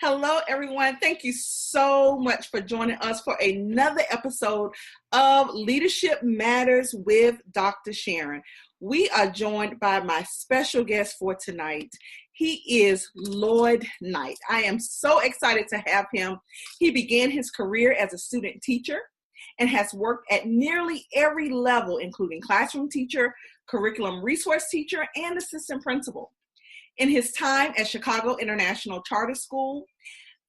Hello, everyone. Thank you so much for joining us for another episode of Leadership Matters with Dr. Sharon. We are joined by my special guest for tonight. He is Lloyd Knight. I am so excited to have him. He began his career as a student teacher and has worked at nearly every level, including classroom teacher, curriculum resource teacher, and assistant principal. In his time at Chicago International Charter School,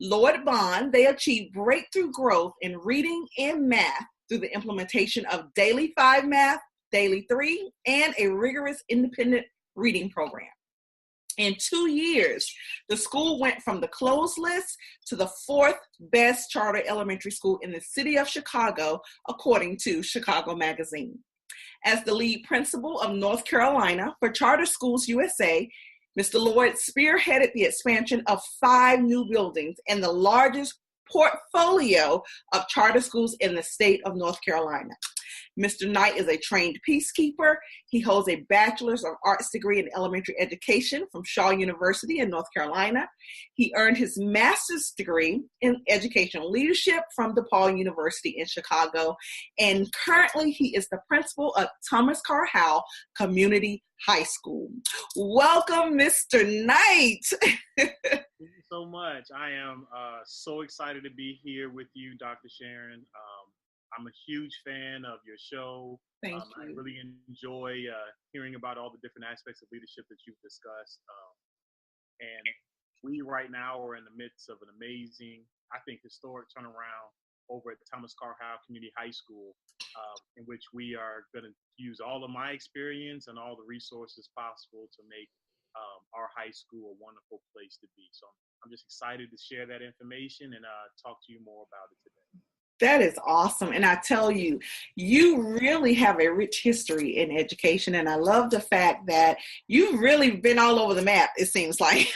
Lloyd Bond, they achieved breakthrough growth in reading and math through the implementation of Daily 5 Math, Daily 3, and a rigorous independent reading program. In 2 years, the school went from the closed list to the fourth best charter elementary school in the city of Chicago, according to Chicago Magazine. As the lead principal of North Carolina for Charter Schools USA, Mr. Lloyd spearheaded the expansion of 5 new buildings and the largest portfolio of charter schools in the state of North Carolina. Mr. Knight is a trained peacekeeper. He holds a Bachelor's of Arts degree in elementary education from Shaw University in North Carolina. He earned his master's degree in educational leadership from DePaul University in Chicago. And currently he is the principal of Thomas Carr Howe Community High School. Welcome, Mr. Knight. Thank you so much. I am so excited to be here with you, Dr. Sharon. I'm a huge fan of your show. Thank you. I really enjoy hearing about all the different aspects of leadership that you've discussed. And we right now are in the midst of an amazing, I think, historic turnaround over at Thomas Carr Howe Community High School, in which we are going to use all of my experience and all the resources possible to make our high school a wonderful place to be. So I'm just excited to share that information and talk to you more about it today. That is awesome. And I tell you, you really have a rich history in education. And I love the fact that you've really been all over the map, it seems like.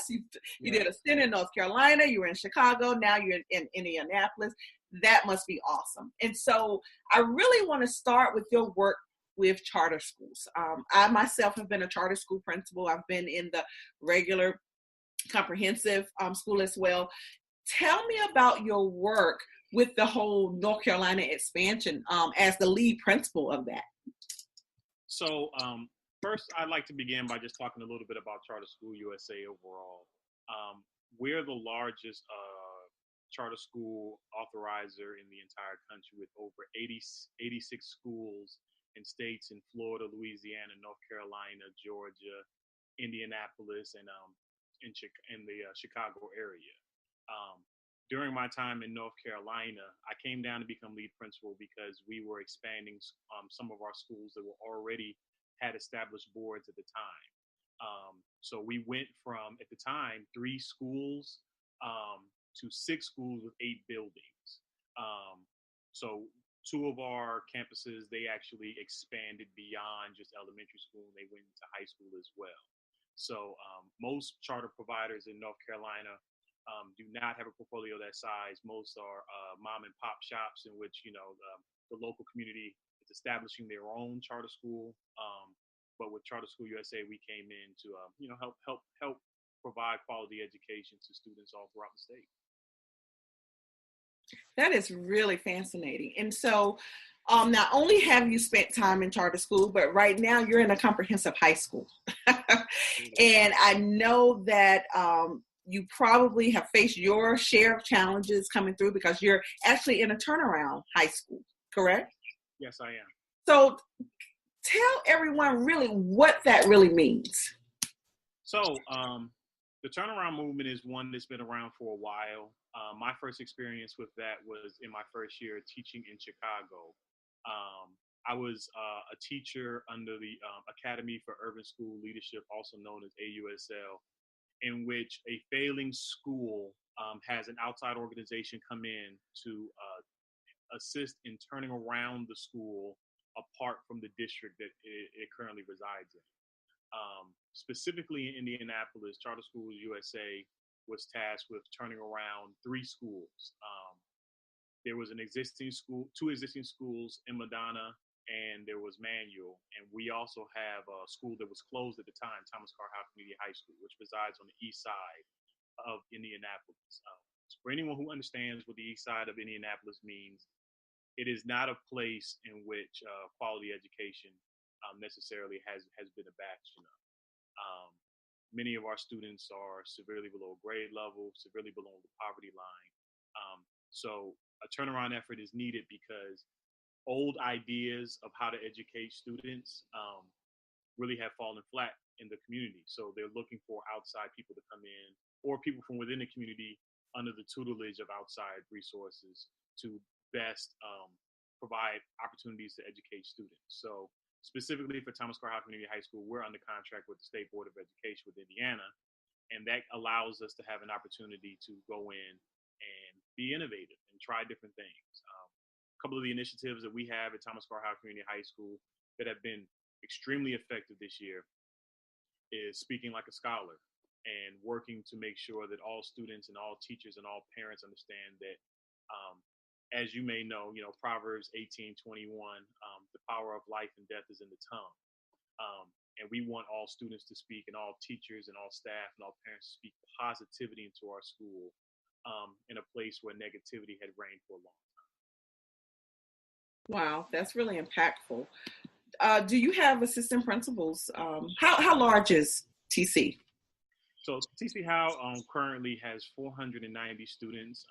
You did a stint in North Carolina, you were in Chicago, now you're in Indianapolis. That must be awesome. And so I really want to start with your work with charter schools. I myself have been a charter school principal. I've been in the regular comprehensive school as well. Tell me about your work with the whole North Carolina expansion as the lead principal of that. So first, I'd like to begin by just talking a little bit about Charter School USA overall. We're the largest charter school authorizer in the entire country with over 86 schools in states in Florida, Louisiana, North Carolina, Georgia, Indianapolis, and in the Chicago area. During my time in North Carolina, I came down to become lead principal because we were expanding some of our schools that were already had established boards at the time. So we went from, at the time, 3 schools to 6 schools with 8 buildings. So 2 of our campuses, they actually expanded beyond just elementary school. They went into high school as well. So most charter providers in North Carolina do not have a portfolio that size. Most are mom and pop shops in which, the local community is establishing their own charter school. But with Charter School USA, we came in to, help provide quality education to students all throughout the state. That is really fascinating. And so not only have you spent time in charter school, but right now you're in a comprehensive high school. And I know that you probably have faced your share of challenges coming through because you're actually in a turnaround high school, correct? Yes, I am. So tell everyone really what that really means. So the turnaround movement is one that's been around for a while. My first experience with that was in my first year teaching in Chicago. I was a teacher under the Academy for Urban School Leadership, also known as AUSL, in which a failing school has an outside organization come in to assist in turning around the school apart from the district that it currently resides in. Specifically in Indianapolis, Charter Schools USA was tasked with turning around 3 schools. There was an existing school, 2 existing schools in Madonna, and there was manual. And we also have a school that was closed at the time, Thomas Carr Howe Community High School, which resides on the east side of Indianapolis. So for anyone who understands what the east side of Indianapolis means, it is not a place in which quality education necessarily has been a bastion of. Um, Many of our students are severely below grade level, severely below the poverty line. So a turnaround effort is needed because old ideas of how to educate students really have fallen flat in the community. So they're looking for outside people to come in, or people from within the community under the tutelage of outside resources to best provide opportunities to educate students. So specifically for Thomas Carr Howe Community High School, we're under contract with the State Board of Education with Indiana, and that allows us to have an opportunity to go in and be innovative and try different things. A couple of the initiatives that we have at Thomas Carr Howe Community High School that have been extremely effective this year is speaking like a scholar and working to make sure that all students and all teachers and all parents understand that, as you may know, Proverbs 18:21, the power of life and death is in the tongue. And we want all students to speak, and all teachers and all staff and all parents to speak positivity into our school in a place where negativity had reigned for a long time. Wow, that's really impactful. Do you have assistant principals? How large is TC? So TC Howe currently has 490 students.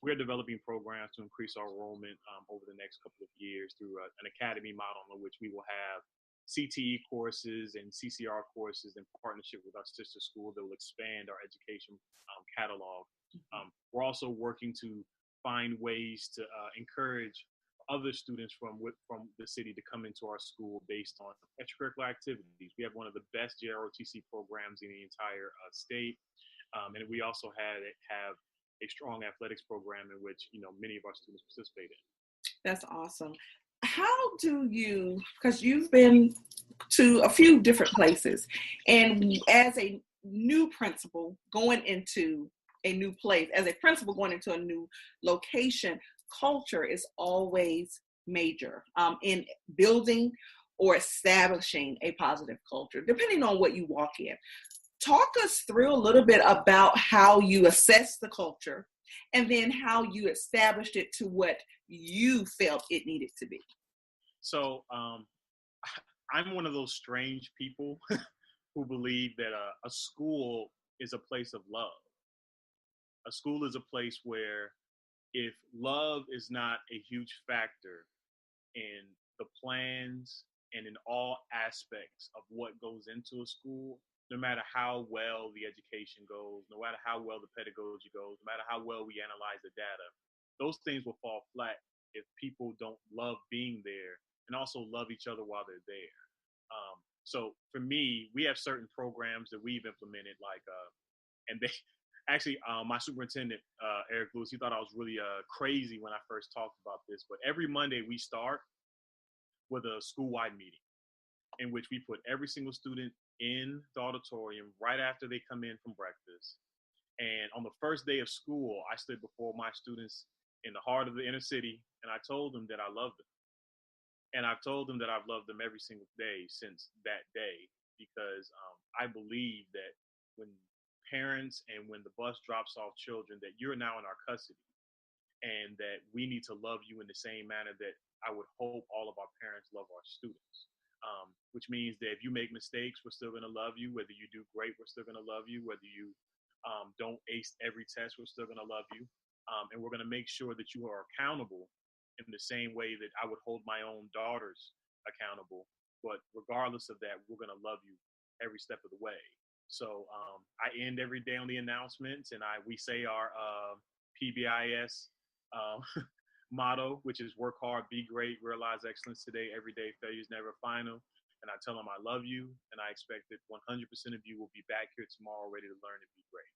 We're developing programs to increase our enrollment over the next couple of years through an academy model in which we will have CTE courses and CCR courses in partnership with our sister school that will expand our education catalog. We're also working to find ways to encourage other students from the city to come into our school based on extracurricular activities. We have one of the best JROTC programs in the entire state, and we also have a strong athletics program in which many of our students participate in. That's awesome. How do you, because you've been to a few different places, and as a new principal going into a new place, as a principal going into a new location, culture is always major in building or establishing a positive culture, depending on what you walk in. Talk us through a little bit about how you assess the culture and then how you established it to what you felt it needed to be. So I'm one of those strange people who believe that a school is a place of love. A school is a place where if love is not a huge factor in the plans and in all aspects of what goes into a school, no matter how well the education goes, no matter how well the pedagogy goes, no matter how well we analyze the data, those things will fall flat if people don't love being there and also love each other while they're there. So for me, we have certain programs that we've implemented, and they actually, my superintendent, Eric Lewis, he thought I was really crazy when I first talked about this, but every Monday we start with a school-wide meeting in which we put every single student in the auditorium right after they come in from breakfast. And on the first day of school, I stood before my students in the heart of the inner city, and I told them that I loved them. And I've told them that I've loved them every single day since that day, because I believe that when parents and when the bus drops off children, that you're now in our custody, and that we need to love you in the same manner that I would hope all of our parents love our students. Which means that if you make mistakes, we're still going to love you. Whether you do great, we're still going to love you. Whether you don't ace every test, we're still going to love you. And we're going to make sure that you are accountable in the same way that I would hold my own daughters accountable. But regardless of that, we're going to love you every step of the way. So I end every day on the announcements, and we say our PBIS motto, which is work hard, be great, realize excellence today, every day, failure is never final. And I tell them I love you, and I expect that 100% of you will be back here tomorrow ready to learn and be great.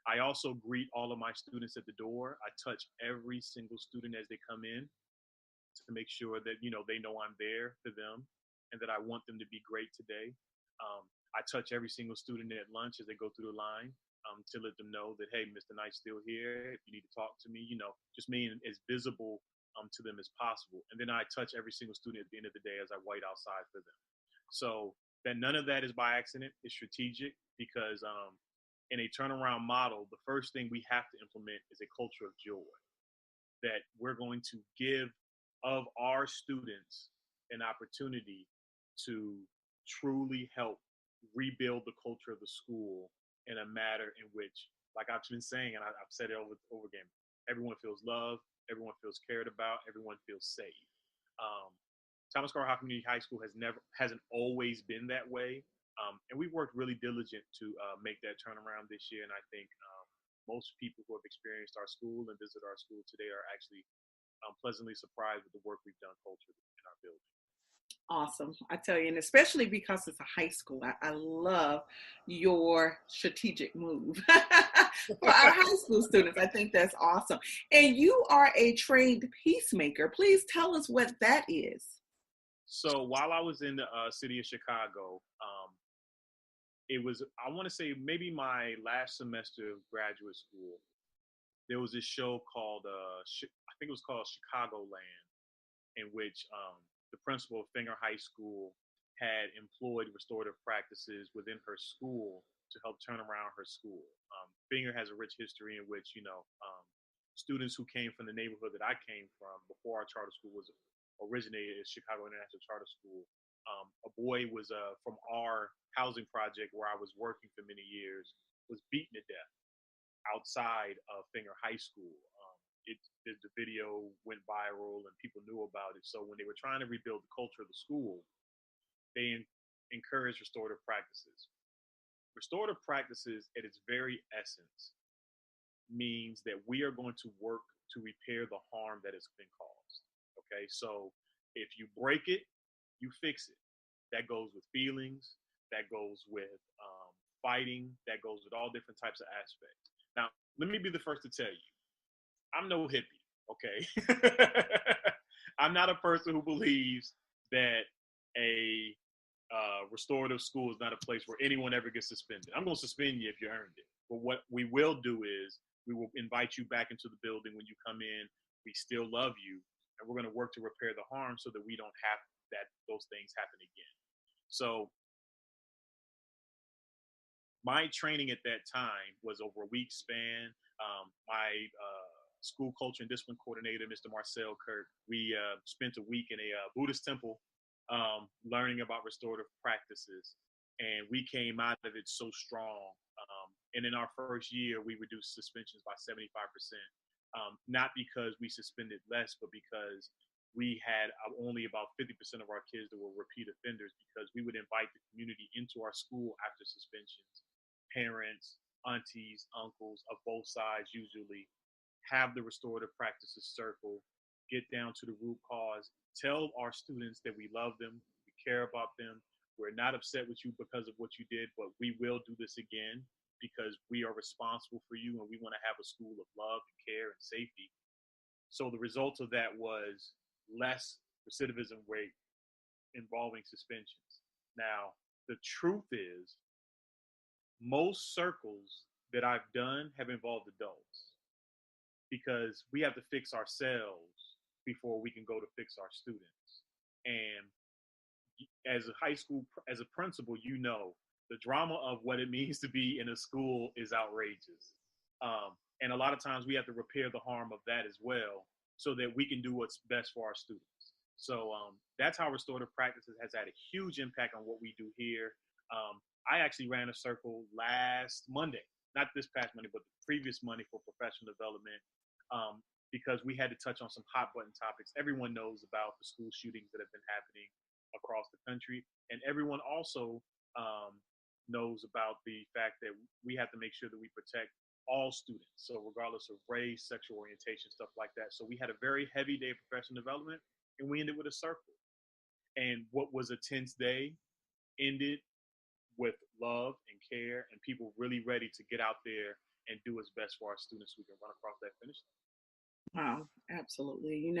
I also greet all of my students at the door. I touch every single student as they come in to make sure that, they know I'm there for them and that I want them to be great today. I touch every single student at lunch as they go through the line to let them know that, hey, Mr. Knight's still here. If you need to talk to me, just being as visible to them as possible. And then I touch every single student at the end of the day as I wait outside for them. So that none of that is by accident. It's strategic because in a turnaround model, the first thing we have to implement is a culture of joy, that we're going to give of our students an opportunity to truly help rebuild the culture of the school in a manner in which, like I've been saying, and I've said it over again, everyone feels loved, everyone feels cared about, everyone feels safe. Thomas Carr Community High School hasn't always been that way, and we've worked really diligent to make that turnaround this year. And I think most people who have experienced our school and visited our school today are actually pleasantly surprised with the work we've done culturally in our building. Awesome. I tell you, and especially because it's a high school, I love your strategic move for our high school students. I think that's awesome. And you are a trained peacemaker. Please tell us what that is. So while I was in the city of Chicago, it was, I want to say, maybe my last semester of graduate school. There was this show called, I think it was called Chicagoland, in which the principal of Finger High School had employed restorative practices within her school to help turn around her school. Finger has a rich history in which, students who came from the neighborhood that I came from before our charter school was originated as Chicago International Charter School. A boy was from our housing project where I was working for many years, was beaten to death outside of Finger High School. The video went viral and people knew about it. So when they were trying to rebuild the culture of the school, they encouraged restorative practices. Restorative practices, at its very essence, means that we are going to work to repair the harm that has been caused. Okay, so if you break it, you fix it. That goes with feelings, that goes with fighting, that goes with all different types of aspects. Now, let me be the first to tell you, I'm no hippie, okay? I'm not a person who believes that a restorative school is not a place where anyone ever gets suspended. I'm going to suspend you if you earned it. But what we will do is we will invite you back into the building when you come in. We still love you, and we're going to work to repair the harm so that we don't have those things happen again. So my training at that time was over a week span. My school culture and discipline coordinator, Mr. Marcel Kirk, we spent a week in a Buddhist temple learning about restorative practices, and we came out of it so strong. And in our first year, we reduced suspensions by 75%, not because we suspended less, but because we had only about 50% of our kids that were repeat offenders, because we would invite the community into our school after suspensions, parents, aunties, uncles of both sides usually, have the restorative practices circle, get down to the root cause, tell our students that we love them, we care about them, we're not upset with you because of what you did, but we will do this again because we are responsible for you and we want to have a school of love and care and safety. So the result of that was less recidivism rate involving suspensions. Now, the truth is, most circles that I've done have involved adults because we have to fix ourselves before we can go to fix our students. And as a high school, as a principal, the drama of what it means to be in a school is outrageous. And a lot of times we have to repair the harm of that as well so that we can do what's best for our students. So that's how restorative practices has had a huge impact on what we do here. I actually ran a circle last Monday, not this past Monday, but the previous Monday for professional development, because we had to touch on some hot button topics. Everyone knows about the school shootings that have been happening across the country. And everyone also knows about the fact that we have to make sure that we protect all students. So regardless of race, sexual orientation, stuff like that. So we had a very heavy day of professional development and we ended with a circle. And what was a tense day ended with love and care and people really ready to get out there and do what's best for our students so we can run across that finish line. Wow, absolutely.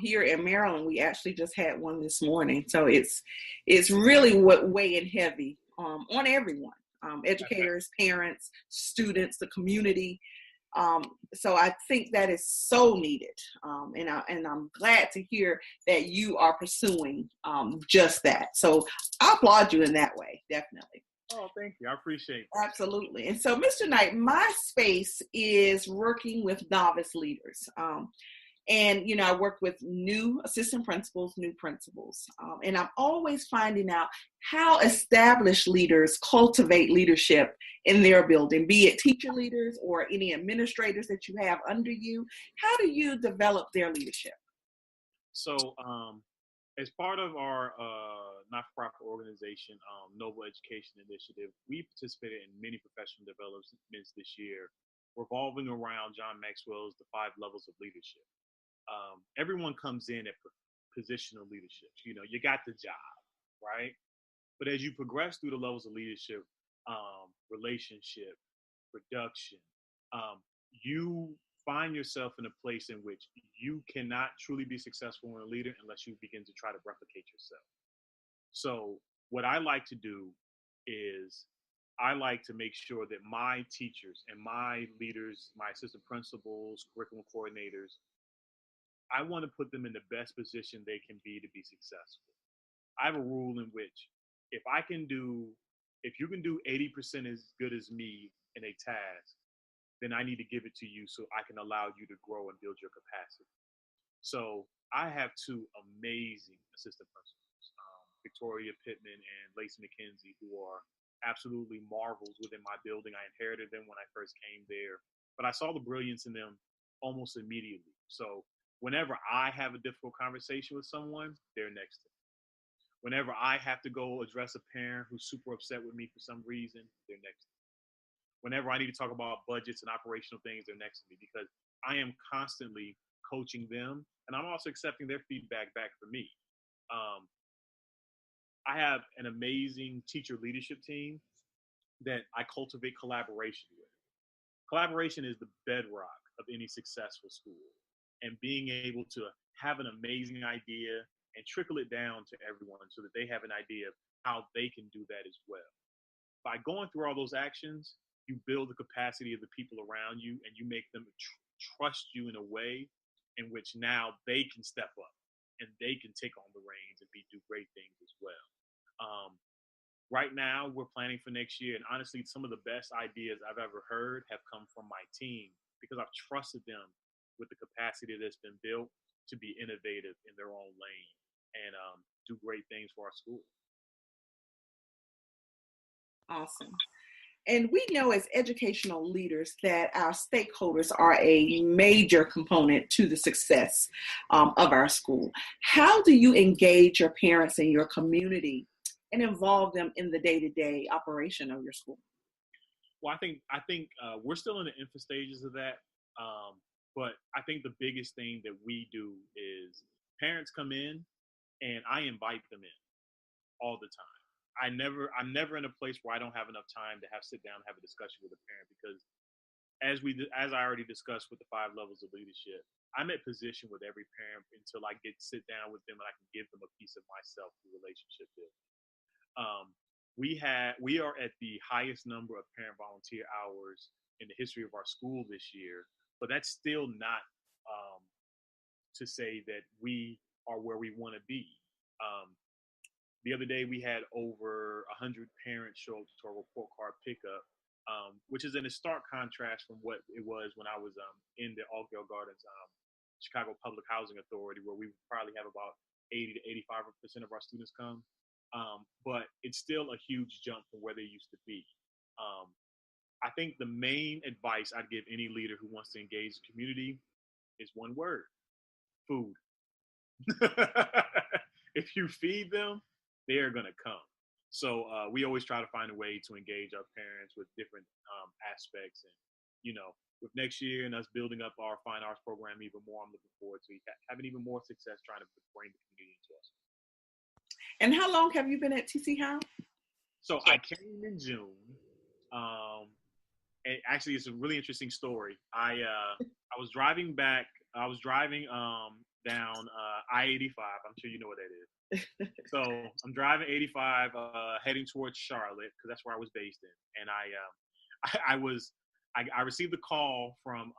Here in Maryland, we actually just had one this morning. So it's really weighing heavy on everyone, educators, parents, students, the community. So I think that is so needed. And I'm glad to hear that you are pursuing just that. So I applaud you in that way, definitely. Oh, thank you. I appreciate it. Absolutely. And so, Mr. Knight, my space is working with novice leaders. And, I work with new assistant principals, new principals. And I'm always finding out how established leaders cultivate leadership in their building, be it teacher leaders or any administrators that you have under you. How do you develop their leadership? So, as part of our not-for-profit organization, Noble Education Initiative, we participated in many professional developments this year, revolving around John Maxwell's The 5 Levels of Leadership. Everyone comes in at positional leadership. You got the job, right? But as you progress through the levels of leadership, relationship, production, you find yourself in a place in which you cannot truly be successful in a leader unless you begin to try to replicate yourself. So what I like to do is I like to make sure that my teachers and my leaders, my assistant principals, curriculum coordinators, I want to put them in the best position they can be to be successful. I have a rule in which if you can do 80% as good as me in a task, then I need to give it to you so I can allow you to grow and build your capacity. So I have 2 amazing assistant principals, Victoria Pittman and Lacey McKenzie, who are absolutely marvels within my building. I inherited them when I first came there, but I saw the brilliance in them almost immediately. So whenever I have a difficult conversation with someone, they're next to me. Whenever I have to go address a parent who's super upset with me for some reason, they're next to me. Whenever I need to talk about budgets and operational things, they're next to me because I am constantly coaching them and I'm also accepting their feedback back for me. I have an amazing teacher leadership team that I cultivate collaboration with. Collaboration is the bedrock of any successful school, and being able to have an amazing idea and trickle it down to everyone so that they have an idea of how they can do that as well. By going through all those actions, you build the capacity of the people around you and you make them trust you in a way in which now they can step up and they can take on the reins and do great things as well. Right now, we're planning for next year, and honestly, some of the best ideas I've ever heard have come from my team because I've trusted them with the capacity that's been built to be innovative in their own lane and do great things for our school. Awesome. And we know as educational leaders that our stakeholders are a major component to the success of our school. How do you engage your parents and your community and involve them in the day-to-day operation of your school? Well, I think we're still in the infant stages of that, but I think the biggest thing that we do is parents come in and I invite them in all the time. I'm never in a place where I don't have enough time to sit down and have a discussion with a parent because as I already discussed with the 5 levels of leadership, I'm at position with every parent until I sit down with them and I can give them a piece of myself through relationship building. We are at the highest number of parent volunteer hours in the history of our school this year, but that's still not to say that we are where we want to be. The other day, we had over 100 parents show up to our report card pickup, which is in a stark contrast from what it was when I was in the Oakdale Gardens Chicago Public Housing Authority, where we probably have about 80 to 85% of our students come. But it's still a huge jump from where they used to be. I think the main advice I'd give any leader who wants to engage the community is one word: food. If you feed them, they are going to come. So we always try to find a way to engage our parents with different aspects. And, with next year and us building up our fine arts program even more, I'm looking forward to having even more success trying to bring the community into us. And how long have you been at TC Howe? So I came in June. And actually, it's a really interesting story. I was driving back. I was driving down I-85. I'm sure you know what that is. So I'm driving 85, heading towards Charlotte because that's where I was based in. And I received a call from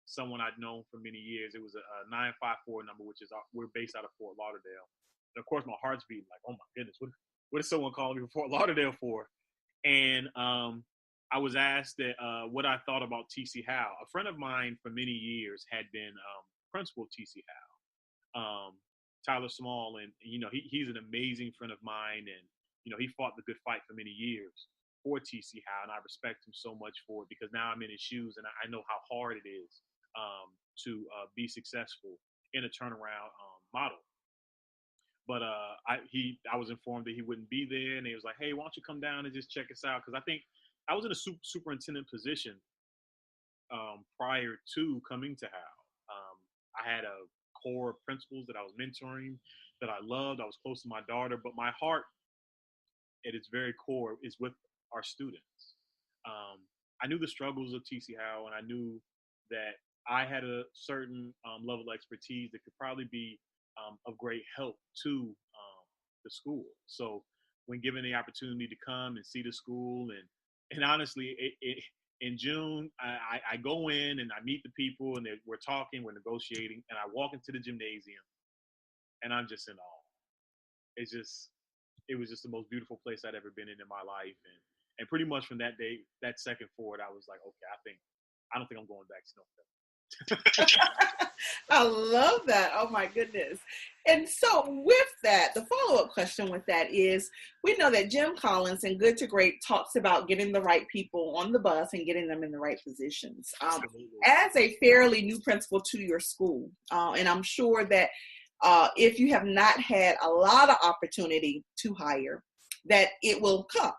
someone I'd known for many years. It was a 954 number, which is we're based out of Fort Lauderdale. And of course, my heart's beating like, oh my goodness, what is someone calling me from Fort Lauderdale for? And I was asked that what I thought about TC Howe. A friend of mine for many years had been principal of TC Howe, Tyler Small, and he's an amazing friend of mine, and he fought the good fight for many years for TC Howe, and I respect him so much for it because now I'm in his shoes and I know how hard it is to be successful in a turnaround model. But I was informed that he wouldn't be there, and he was like, "Hey, why don't you come down and just check us out?" Because I think I was in a superintendent position prior to coming to Howe. I had a core of principals that I was mentoring that I loved. I was close to my daughter, but my heart at its very core is with our students. I knew the struggles of TC Howe, and I knew that I had a certain level of expertise that could probably be of great help to the school. So when given the opportunity to come and see the school, and honestly, in June, I go in and I meet the people, and we're talking, we're negotiating, and I walk into the gymnasium, and I'm just in awe. It was just the most beautiful place I'd ever been in my life, and pretty much from that day, that second forward, I was like, okay, I don't think I'm going back to North Carolina. I love that. Oh my goodness. And so with that, the follow-up question with that is, we know that Jim Collins in Good to Great talks about getting the right people on the bus and getting them in the right positions. As a fairly new principal to your school, and I'm sure that if you have not had a lot of opportunity to hire, that it will come.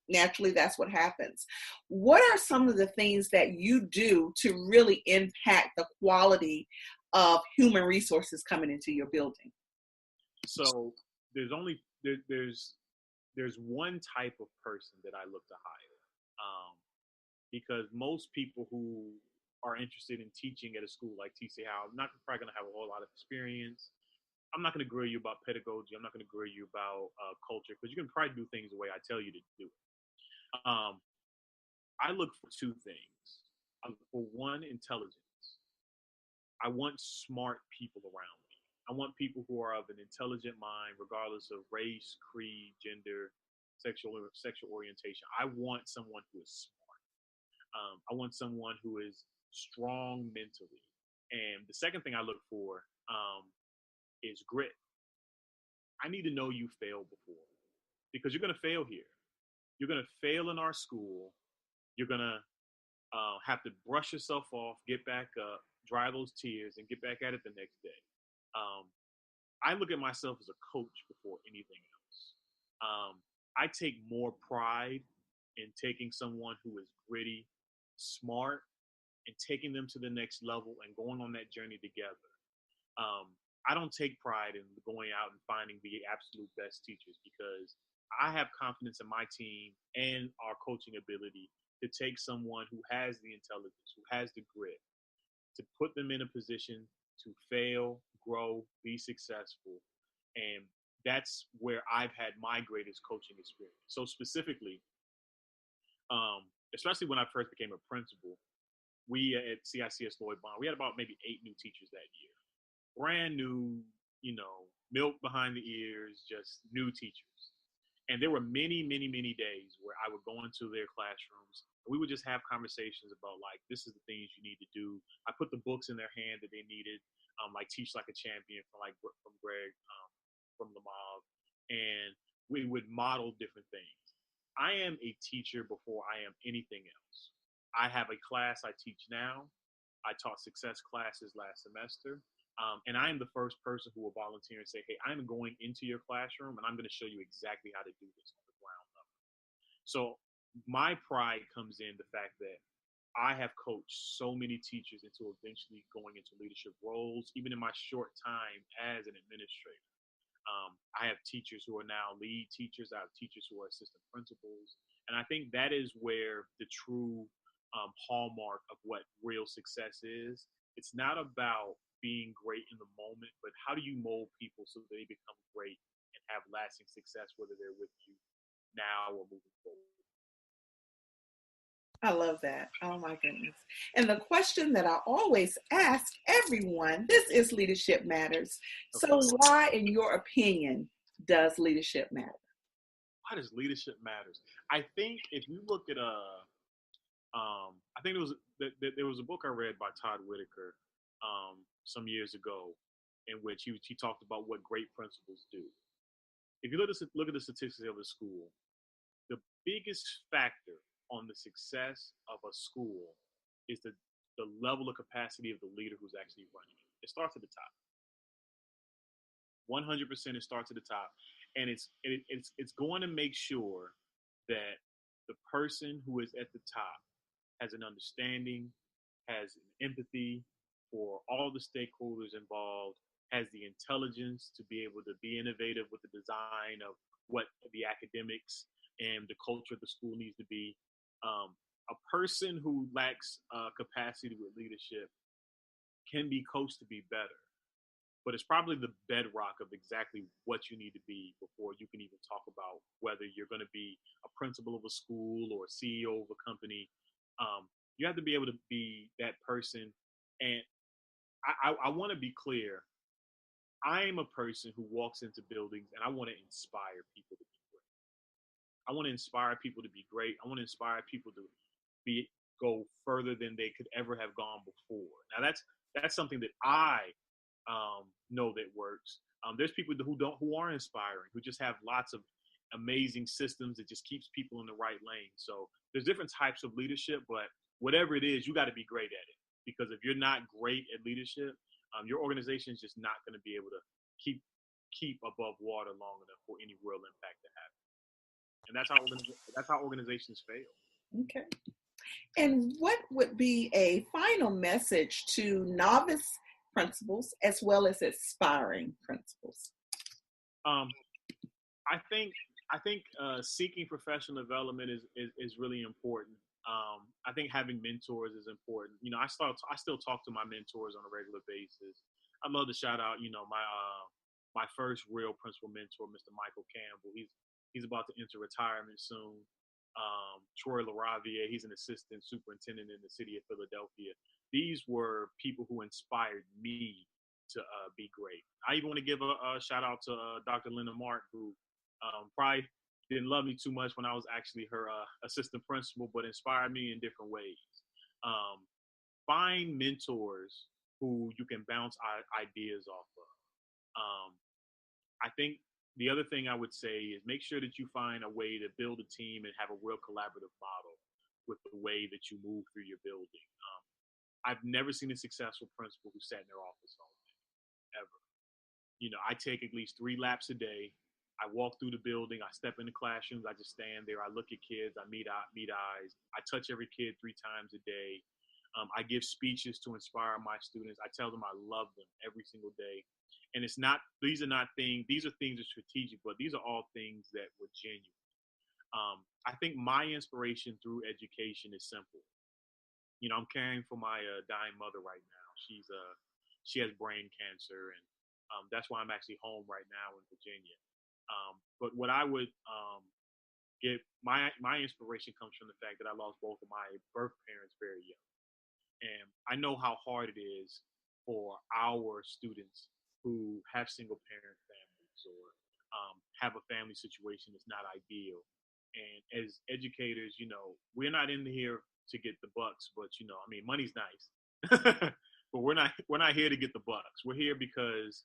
Naturally, that's what happens. What are some of the things that you do to really impact the quality of human resources coming into your building? So there's one type of person that I look to hire, because most people who are interested in teaching at a school like TC Howe, I'm not probably going to have a whole lot of experience. I'm not going to grill you about pedagogy. I'm not going to grill you about culture, because you can probably do things the way I tell you to do it. I look for two things. I look for one, intelligence. I want smart people around me. I want people who are of an intelligent mind, regardless of race, creed, gender, sexual orientation. I want someone who is smart. I want someone who is strong mentally. And the second thing I look for is grit. I need to know you failed before, because you're going to fail here. You're going to fail in our school. You're going to have to brush yourself off, get back up, dry those tears, and get back at it the next day. I look at myself as a coach before anything else. I take more pride in taking someone who is gritty, smart, and taking them to the next level and going on that journey together. I don't take pride in going out and finding the absolute best teachers, because I have confidence in my team and our coaching ability to take someone who has the intelligence, who has the grit, to put them in a position to fail, grow, be successful. And that's where I've had my greatest coaching experience. So specifically, especially when I first became a principal, we at CICS Lloyd, we had about maybe 8 new teachers that year. Brand new, milk behind the ears, just new teachers. And there were many, many, many days where I would go into their classrooms and we would just have conversations about, like, this is the things you need to do. I put the books in their hand that they needed, like Teach Like a Champion from Greg, from Lamov, and we would model different things. I am a teacher before I am anything else. I have a class I teach now. I taught success classes last semester. And I am the first person who will volunteer and say, hey, I'm going into your classroom and I'm going to show you exactly how to do this on the ground level. So my pride comes in the fact that I have coached so many teachers into eventually going into leadership roles, even in my short time as an administrator. I have teachers who are now lead teachers. I have teachers who are assistant principals. And I think that is where the true hallmark of what real success is. It's not about being great in the moment, but how do you mold people so they become great and have lasting success, whether they're with you now or moving forward? I love that. Oh my goodness. And the question that I always ask everyone, this is Leadership Matters. Okay. So why, in your opinion, does leadership matter? Why does leadership matters? I think if you look at I think there was a book I read by Todd Whitaker some years ago, in which he talked about what great principals do. If you look at the statistics of a school, the biggest factor on the success of a school is the level of capacity of the leader who's actually running it. It starts at the top. 100% it starts at the top, and it's going to make sure that the person who is at the top has an understanding, has an empathy for all the stakeholders involved, has the intelligence to be able to be innovative with the design of what the academics and the culture of the school needs to be. A person who lacks capacity with leadership can be coached to be better, but it's probably the bedrock of exactly what you need to be before you can even talk about whether you're going to be a principal of a school or a CEO of a company. You have to be able to be that person. And I want to be clear. I am a person who walks into buildings and I want to inspire people to be great. I want to inspire people to be great. I want to inspire people to go further than they could ever have gone before. Now that's something that I know that works. There's people who are inspiring, who just have lots of amazing systems that just keeps people in the right lane. So there's different types of leadership, but whatever it is, you got to be great at it. Because if you're not great at leadership, your organization is just not going to be able to keep above water long enough for any real impact to happen. And that's how organizations fail. Okay. And what would be a final message to novice principals as well as aspiring principals? Um, I think seeking professional development is really important. I think having mentors is important. You know, I still talk to my mentors on a regular basis. I'd love to shout out, my first real principal mentor, Mr. Michael Campbell. He's about to enter retirement soon. Troy LaRaviere, he's an assistant superintendent in the city of Philadelphia. These were people who inspired me to be great. I even want to give a shout out to Dr. Linda Mark, who probably didn't love me too much when I was actually her assistant principal, but inspired me in different ways. Um, Find mentors who you can bounce ideas off of. Um, I think the other thing I would say is make sure that you find a way to build a team and have a real collaborative model with the way that you move through your building. I've never seen a successful principal who sat in their office all day, ever. You know, I take at least 3 laps a day. I walk through the building. I step in the classrooms. I just stand there. I look at kids. I meet eyes. I touch every kid 3 times a day. I give speeches to inspire my students. I tell them I love them every single day. And it's not; these are not things. These are things that are strategic, but these are all things that were genuine. I think my inspiration through education is simple. You know, I'm caring for my dying mother right now. She has brain cancer, and that's why I'm actually home right now in Virginia. But what I would get my inspiration comes from the fact that I lost both of my birth parents very young, and I know how hard it is for our students who have single parent families or have a family situation that's not ideal. And as educators, you know, we're not in here to get the bucks, but you know, I mean, money's nice, but we're not here to get the bucks. We're here because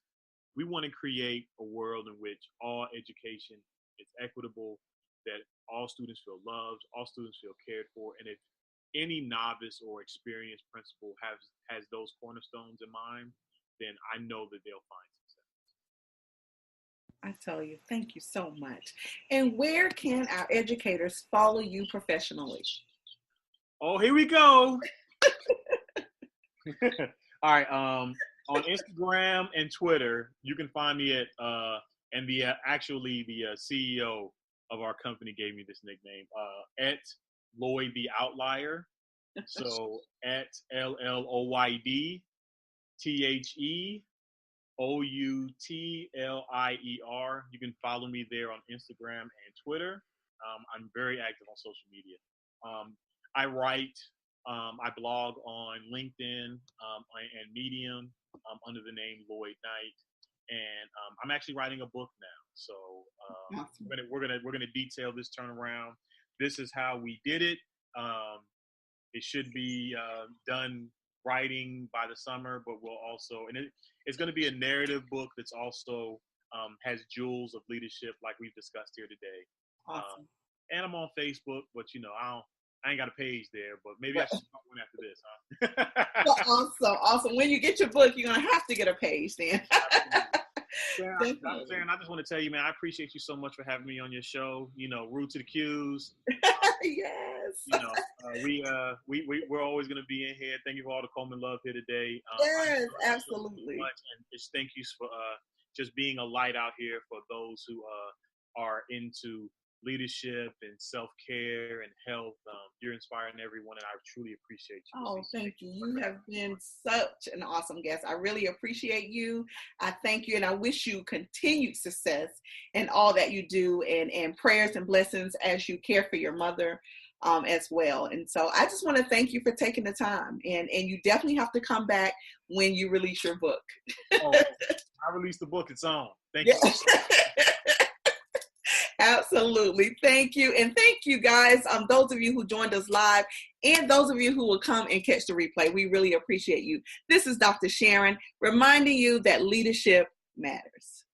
we want to create a world in which all education is equitable, that all students feel loved, all students feel cared for, and if any novice or experienced principal has those cornerstones in mind, then I know that they'll find success. I tell you, thank you so much. And where can our educators follow you professionally? Oh, here we go. All right. On Instagram and Twitter, you can find me at and actually the CEO of our company gave me this nickname at Lloyd the Outlier. So at LLOYDTHEOUTLIER. You can follow me there on Instagram and Twitter. I'm very active on social media. Um, I write. I blog on LinkedIn and Medium under the name Lloyd Knight, and I'm actually writing a book now. So Awesome. we're gonna detail this turnaround. This is how we did it. It should be done writing by the summer, but we'll also, and it's going to be a narrative book that's also has jewels of leadership like we've discussed here today. Awesome. And I'm on Facebook, but I ain't got a page there, but maybe I should start one after this, huh? Awesome. When you get your book, you're going to have to get a page then. Sharon, I just want to tell you, man, I appreciate you so much for having me on your show. Rude to the Q's. Yes. We're always going to be in here. Thank you for all the Coleman love here today. Yes, absolutely. And just thank you for just being a light out here for those who are into leadership and self-care and health. You're inspiring everyone, and I truly appreciate you. Oh, thank you. You have been such an awesome guest. I really appreciate you. I thank you, and I wish you continued success in all that you do, and prayers and blessings as you care for your mother as well. And so I just want to thank you for taking the time, and you definitely have to come back when you release your book. I released the book. It's on. Thank you. Absolutely. Thank you. And thank you guys, those of you who joined us live and those of you who will come and catch the replay. We really appreciate you. This is Dr. Sharon reminding you that leadership matters.